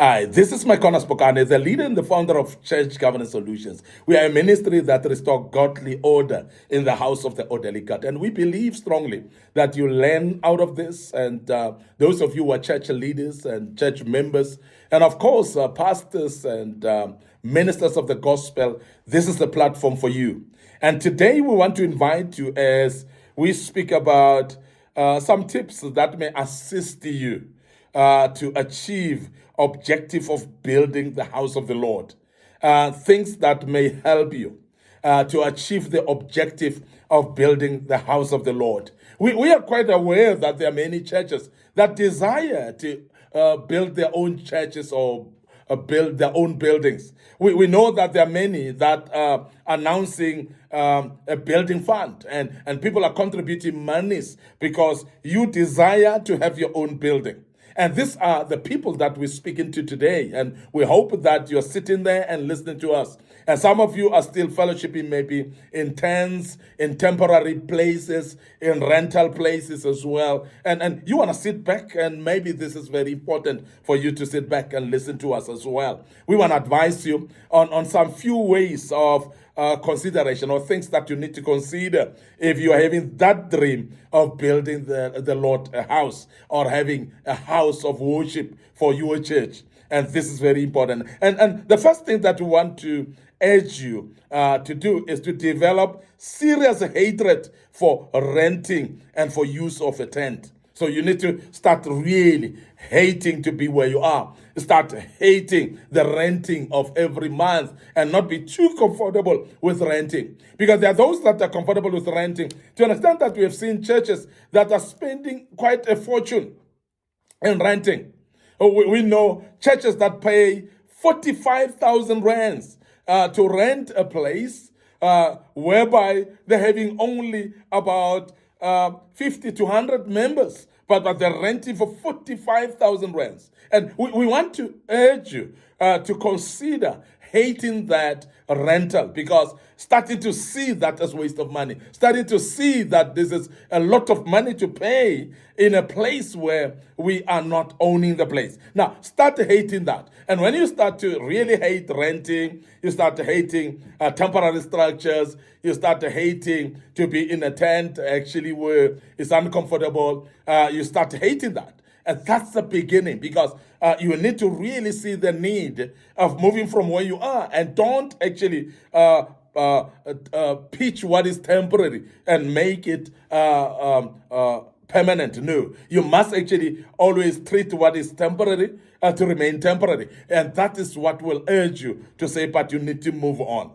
Hi, this is MIcornus Phokane, the leader and the founder of Church Governance Solutions. We are a ministry that restores godly order in the house of the orderly God. And we believe strongly that you learn out of this. And those of you who are church leaders and church members, and of course, pastors and ministers of the gospel, this is the platform for you. And today we want to invite you as we speak about some tips that may assist you to achieve objective of building the house of the Lord. Things that may help you to achieve the objective of building the house of the Lord. We are quite aware that there are many churches that desire to build their own churches or build their own buildings. We know that there are many that are announcing a building fund, and people are contributing monies because you desire to have your own building. And these are the people that we're speaking to today. And we hope that you're sitting there and listening to us. And some of you are still fellowshipping maybe in tents, in temporary places, in rental places as well. And you want to sit back, and maybe this is very important for you to sit back and listen to us as well. We want to advise you on some few ways of consideration or things that you need to consider if you are having that dream of building the Lord a house or having a house of worship for your church. And this is very important. And the first thing that we want to urge you to do is to develop serious hatred for renting and for use of a tent. So you need to start really hating to be where you are. Start hating the renting of every month and not be too comfortable with renting. Because there are those that are comfortable with renting. To understand that we have seen churches that are spending quite a fortune in renting. We know churches that pay 45,000 rands to rent a place whereby they're having only about 50 to 100 members, but they're renting for 45,000 rands. And we want to urge you to consider hating that rental, because starting to see that as waste of money, starting to see that this is a lot of money to pay in a place where we are not owning the place. Now, start hating that. And when you start to really hate renting, you start hating temporary structures, you start hating to be in a tent actually where it's uncomfortable, you start hating that. And that's the beginning, because you need to really see the need of moving from where you are, and don't actually pitch what is temporary and make it permanent. No, you must actually always treat what is temporary to remain temporary. And that is what will urge you to say, but you need to move on.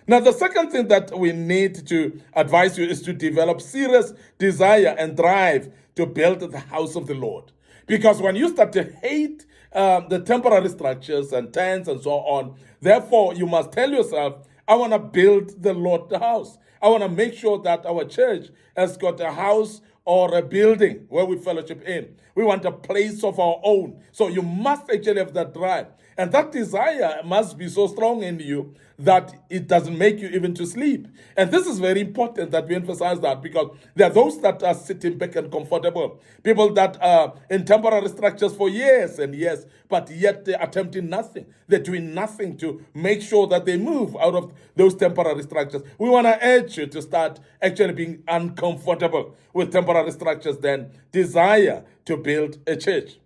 Now, the second thing that we need to advise you is to develop serious desire and drive to build the house of the Lord. Because when you start to hate the temporary structures and tents and so on, therefore you must tell yourself, I want to build the Lord the house. I want to make sure that our church has got a house or a building where we fellowship in. We want a place of our own. So you must actually have that drive. And that desire must be so strong in you that it doesn't make you even to sleep. And this is very important that we emphasize that, because there are those that are sitting back and comfortable. People that are in temporary structures for years and years, but yet they're attempting nothing. They're doing nothing to make sure that they move out of those temporary structures. We want to urge you to start actually being uncomfortable with temporary structures, then desire to build a church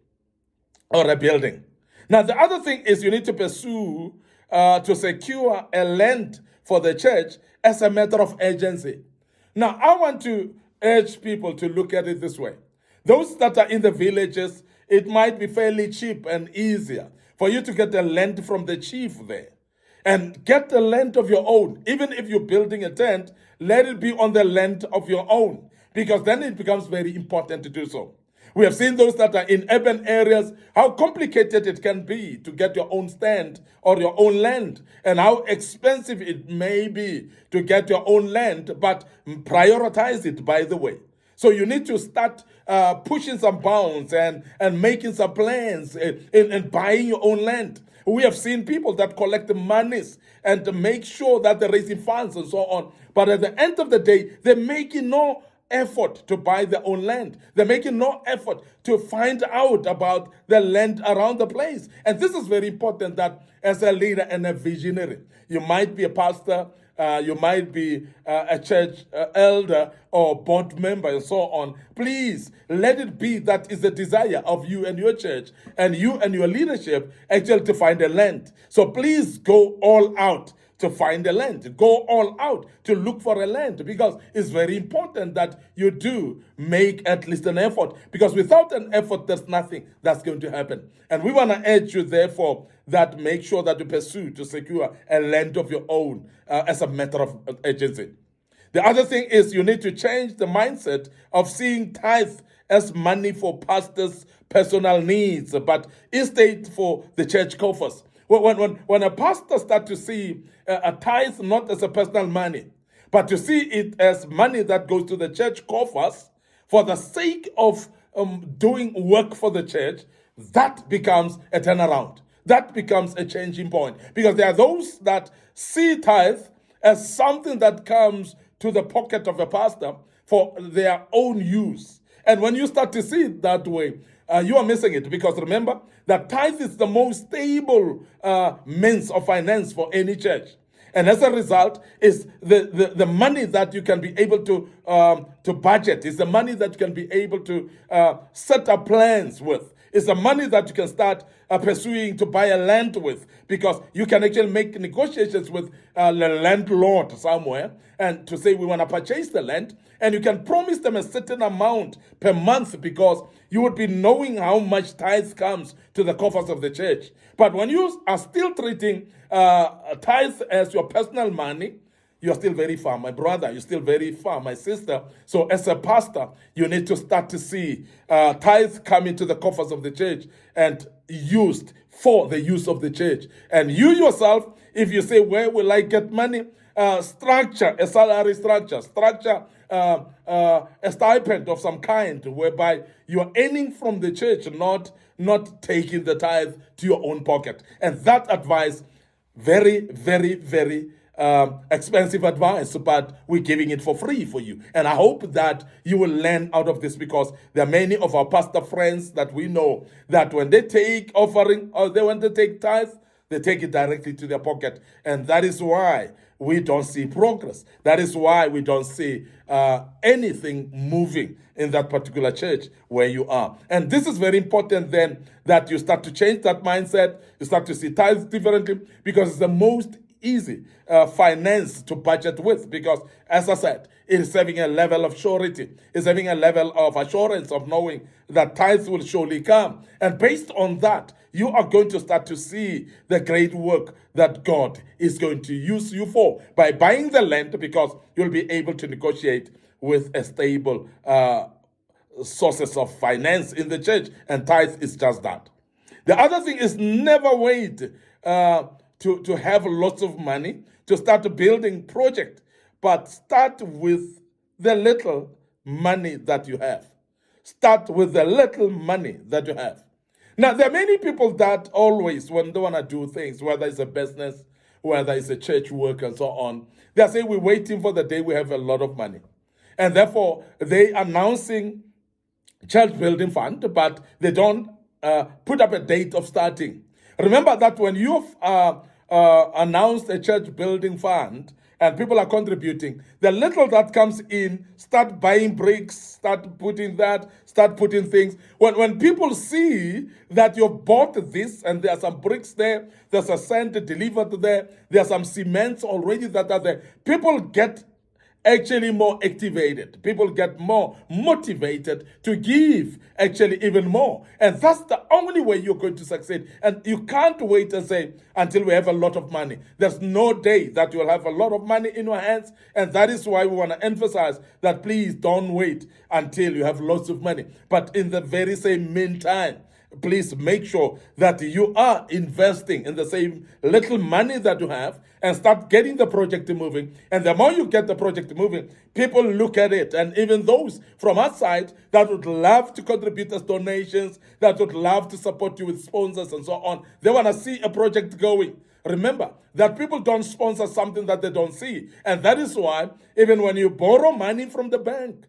or a building. Now, the other thing is you need to pursue to secure a land for the church as a matter of urgency. Now, I want to urge people to look at it this way. Those that are in the villages, it might be fairly cheap and easier for you to get the land from the chief there. And get the land of your own. Even if you're building a tent, let it be on the land of your own, because then it becomes very important to do so. We have seen those that are in urban areas, how complicated it can be to get your own stand or your own land, and how expensive it may be to get your own land, but prioritize it, by the way. So you need to start pushing some bounds and making some plans in buying your own land. We have seen people that collect the monies and to make sure that they're raising funds and so on. But at the end of the day, they're making no effort to buy their own land. They're making no effort to find out about the land around the place. And this is very important, that as a leader and a visionary, you might be a pastor, you might be a church elder or board member and so on. Please let it be that is the desire of you and your church and you and your leadership actually to find a land. So please go all out to find a land. Go all out to look for a land, because it's very important that you do make at least an effort, because without an effort, there's nothing that's going to happen. And we want to urge you, therefore, that make sure that you pursue to secure a land of your own as a matter of urgency. The other thing is you need to change the mindset of seeing tithe as money for pastors' personal needs, but instead for the church coffers. When a pastor starts to see a tithe not as a personal money, but to see it as money that goes to the church coffers for the sake of doing work for the church, that becomes a turnaround. That becomes a changing point. Because there are those that see tithe as something that comes to the pocket of a pastor for their own use. And when you start to see it that way, you are missing it, because remember that tithe is the most stable means of finance for any church. And as a result, is the money that you can be able to budget, is the money that you can be able to set up plans with. It's the money that you can start pursuing to buy a land with, because you can actually make negotiations with the landlord somewhere and to say we want to purchase the land, and you can promise them a certain amount per month, because you would be knowing how much tithe comes to the coffers of the church. But when you are still treating tithe as your personal money, you're still very far. My brother, you're still very far. My sister. So as a pastor, you need to start to see tithe coming to the coffers of the church and used for the use of the church. And you yourself, if you say, where will I get money? Structure a salary structure, a stipend of some kind, whereby you're earning from the church, not taking the tithe to your own pocket. And that advice, very, very, very expensive advice, but we're giving it for free for you. And I hope that you will learn out of this, because there are many of our pastor friends that we know that when they take offering or they want to take tithe, they take it directly to their pocket. And that is why we don't see progress. That is why we don't see anything moving in that particular church where you are. And this is very important then, that you start to change that mindset. You start to see tithes differently, because it's the most easy finance to budget with, because as I said, it is having a level of surety. It's having a level of assurance of knowing that tithes will surely come. And based on that, you are going to start to see the great work that God is going to use you for by buying the land, because you'll be able to negotiate with a stable sources of finance in the church, and tithe is just that. The other thing is, never wait to have lots of money to start a building project, but start with the little money that you have. Start with the little money that you have. Now, there are many people that always, when they want to do things, whether it's a business, whether it's a church work and so on, they say we're waiting for the day we have a lot of money. And therefore, they are announcing church building fund, but they don't put up a date of starting. Remember that when you've announced a church building fund and people are contributing, the little that comes in, start buying bricks, start putting things. When people see that you've bought this and there are some bricks there, there's a sand delivered there, there are some cements already that are there, people get actually more activated. People get more motivated to give actually even more. And that's the only way you're going to succeed. And you can't wait and say, until we have a lot of money. There's no day that you'll have a lot of money in your hands. And that is why we want to emphasize that please don't wait until you have lots of money. But in the very same meantime, please make sure that you are investing in the same little money that you have and start getting the project moving. And the more you get the project moving, people look at it. And even those from outside that would love to contribute as donations, that would love to support you with sponsors and so on, they want to see a project going. Remember that people don't sponsor something that they don't see. And that is why even when you borrow money from the bank,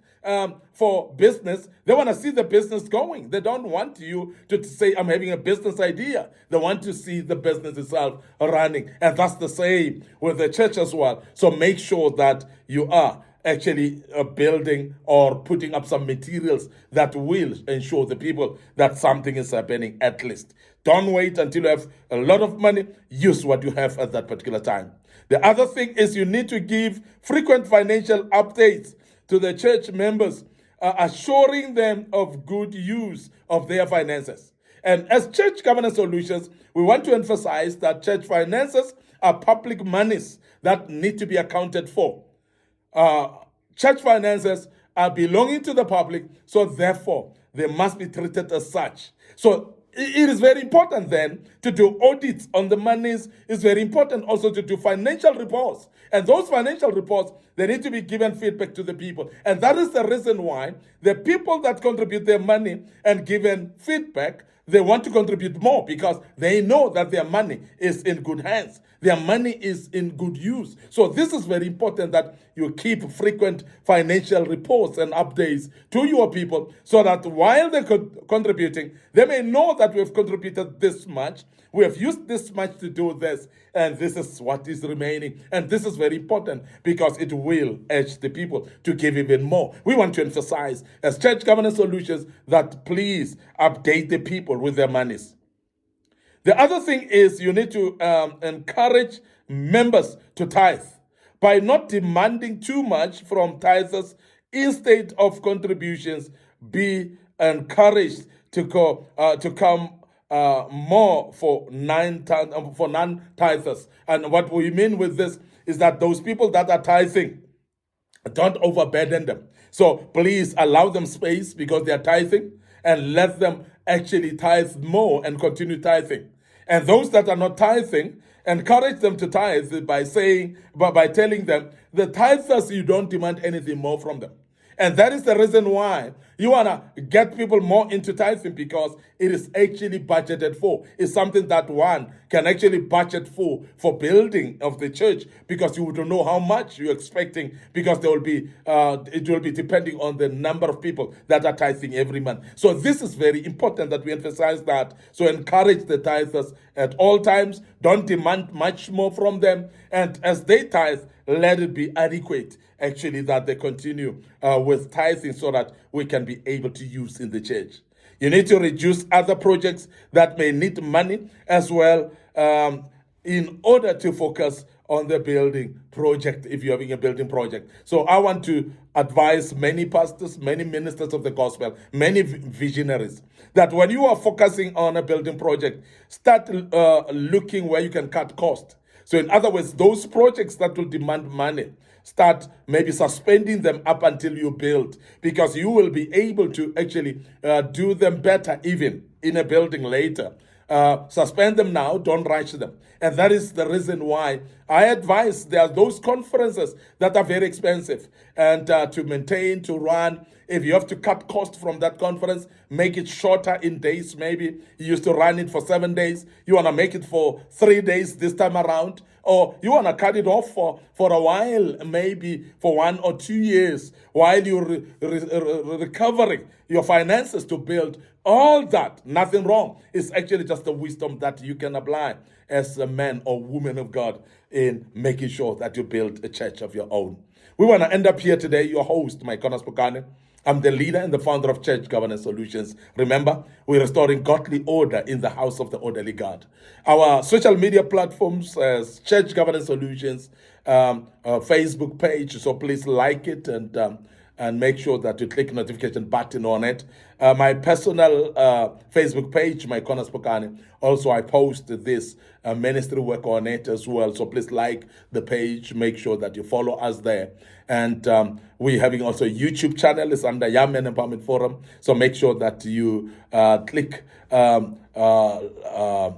for business, they want to see the business going. They don't want you to say, I'm having a business idea. They want to see the business itself running. And that's the same with the church as well. So make sure that you are actually building or putting up some materials that will ensure the people that something is happening at least. Don't wait until you have a lot of money. Use what you have at that particular time. The other thing is you need to give frequent financial updates to the church members, assuring them of good use of their finances. And as Church Governance Solutions, we want to emphasize that church finances are public monies that need to be accounted for. Church finances are belonging to the public, so therefore they must be treated as such. So it is very important then to do audits on the monies. It's very important also to do financial reports. And those financial reports, they need to be given feedback to the people. And that is the reason why the people that contribute their money and given feedback, they want to contribute more because they know that their money is in good hands. Their money is in good use. So this is very important that you keep frequent financial reports and updates to your people so that while they're contributing, they may know that we've contributed this much, we have used this much to do this, and this is what is remaining. And this is very important because it will urge the people to give even more. We want to emphasize as Church Governance Solutions that please update the people with their monies. The other thing is you need to encourage members to tithe by not demanding too much from tithers. Instead of contributions, be encouraged to come more for non-tithers. And what we mean with this is that those people that are tithing, don't overburden them. So please allow them space because they are tithing, and let them actually tithe more and continue tithing. And those that are not tithing, encourage them to tithe by telling them, the tithers, you don't demand anything more from them. And that is the reason why you want to get people more into tithing, because it is actually budgeted for. It's something that one can actually budget for building of the church, because you don't know how much you're expecting, because there will be it will be depending on the number of people that are tithing every month. So this is very important that we emphasize that. So encourage the tithers at all times. Don't demand much more from them. And as they tithe, let it be adequate, actually, that they continue with tithing so that we can be able to use in the church. You need to reduce other projects that may need money as well, in order to focus on the building project if you're having a building project. So I want to advise many pastors, many ministers of the gospel, many visionaries, that when you are focusing on a building project, start looking where you can cut costs. So in other words, those projects that will demand money, start maybe suspending them up until you build, because you will be able to actually do them better even in a building later. Suspend them now, don't rush them. And that is the reason why I advise there are those conferences that are very expensive, and to maintain, to run. If you have to cut cost from that conference, make it shorter in days. Maybe you used to run it for 7 days. You want to make it for 3 days this time around. Or you want to cut it off for a while, maybe for 1 or 2 years, while you're recovering your finances to build. All that, nothing wrong. It's actually just the wisdom that you can apply as a man or woman of God in making sure that you build a church of your own. We want to end up here today. Your host, MIcornus Phokane. I'm the leader and the founder of Church Governance Solutions. Remember, we're restoring godly order in the house of the orderly God. Our social media platforms as Church Governance Solutions, Facebook page. So please like it and make sure that you click notification button on it. My personal Facebook page, MIcornus Phokane. Also, I post this ministry work on it as well. So please like the page. Make sure that you follow us there. And we're having also a YouTube channel. It's under Young Men Empowerment Forum. So make sure that you click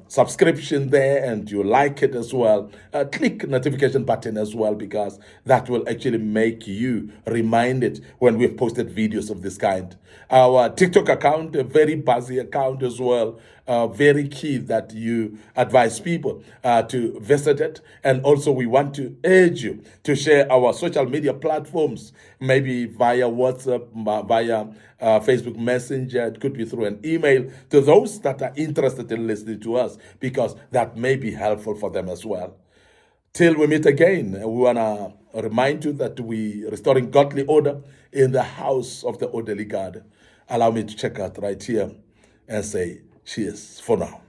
subscription there and you like it as well. Click notification button as well, because that will actually make you reminded when we've posted videos of this kind. Our TikTok TikTok account, a very buzzy account as well. Very key that you advise people to visit it. And also, we want to urge you to share our social media platforms, maybe via WhatsApp, via Facebook Messenger. It could be through an email to those that are interested in listening to us, because that may be helpful for them as well. Till we meet again, we want to remind you that we restoring godly order in the house of the orderly God. Allow me to check out right here and say cheers for now.